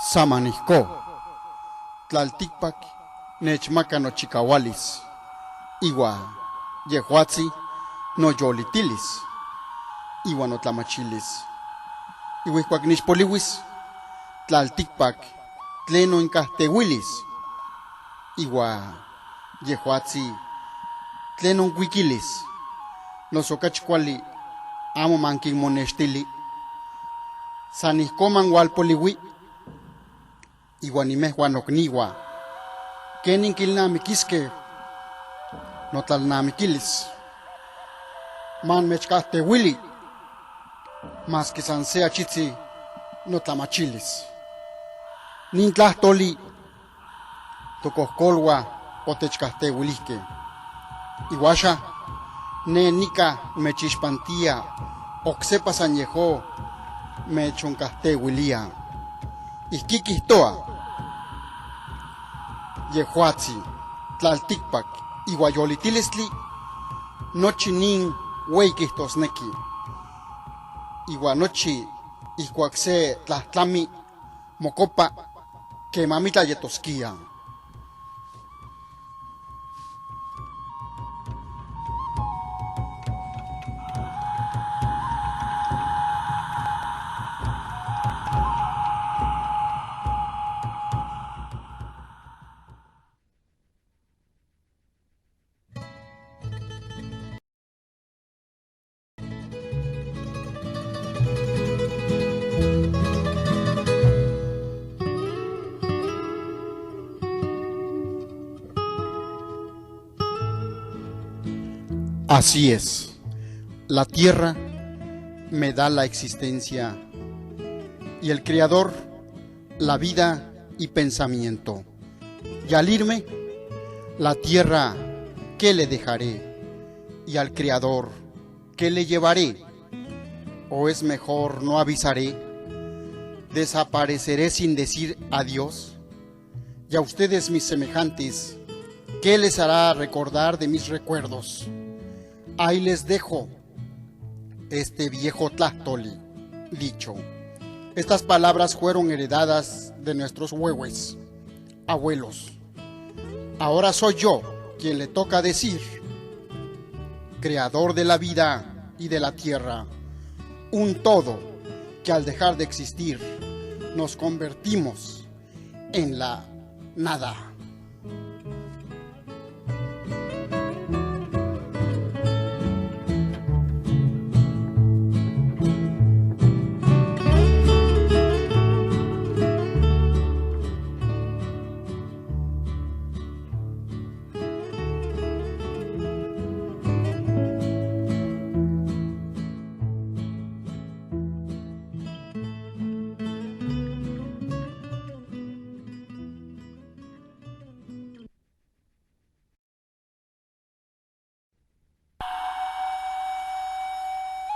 Samanihko, Tlaltikpak, nechmaka no chikawalis, Iwa, Yehuatzi, no yolitilis, Iwa no tlamachilis, Iwihkuak nixpoliwis, Tlaltikpak, tleno inkahtewilis, Iwa, Yehuatzi, tleno wikilis, nosokachkuali, amo mankin monextili, sanihkoman walpoliwi, Iwa nimehwan okniwa, kenin kilnamikiske, notlalnamikilis, man mechkahtewili, mas que san sea chitzi, notlamachilis. Nin tlahtoli, tokohkolwa otechkahtewilihke. Iwasha, ne nika mechixpantia, oksepa san yeho, mechonkahtewilia. Ihkikihtoa, Yehuatzi, Tlaltikpak, Iwa yolitilistli, nochi nin weikihtozneki. Iwa nochi ihkuak se tlahtlami mokopa kemamita yetoskia. Así es, la tierra me da la existencia y el Creador la vida y pensamiento. Y al irme, la tierra, ¿qué le dejaré? Y al Creador, ¿qué le llevaré? ¿O es mejor no avisaré? ¿Desapareceré sin decir adiós? Y a ustedes, mis semejantes, ¿qué les hará recordar de mis recuerdos? Ahí les dejo este viejo tlahtoli dicho. Estas palabras fueron heredadas de nuestros huehues, abuelos. Ahora soy yo quien le toca decir, creador de la vida y de la tierra, un todo que al dejar de existir nos convertimos en la nada.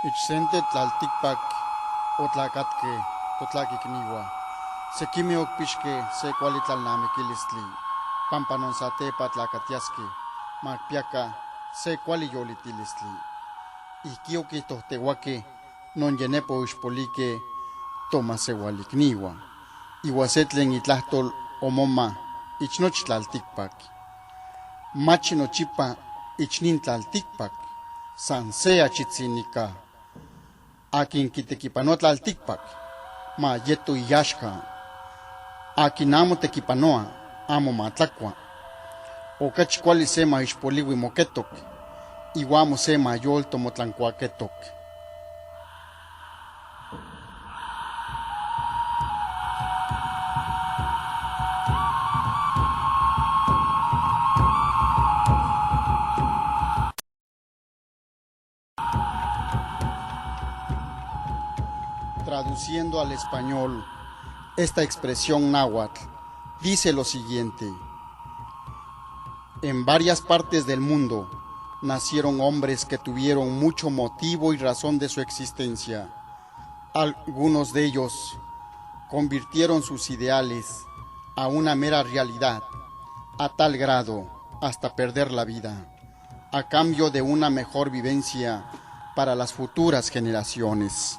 Ichsente tlaltikpak otlakatke totlakikniwa. Sekimi okpixke se kuali tlalnamikilistli. Pampanon satepa tlakatiaski. Makpiaka se kuali yolitilistli. Ihki okihtohtewake non yenepo ixpolike tomaseualikniwa. Iwa se tlen itlahtol omoma ichnoch tlaltikpak. Machi nochipa ichnin tlaltikpak. San sea chitzinika. Akin kitekipanoa tlaltikpak, ma yeto iyaxka. Akin amo tekipanoa, amo matlakua. Okachi kuali se ma ixpoliwi moketok, iwa amo se ma yolto motlankuaketok. Traduciendo al español, esta expresión náhuatl dice lo siguiente: en varias partes del mundo nacieron hombres que tuvieron mucho motivo y razón de su existencia. Algunos de ellos convirtieron sus ideales a una mera realidad, a tal grado hasta perder la vida, a cambio de una mejor vivencia para las futuras generaciones.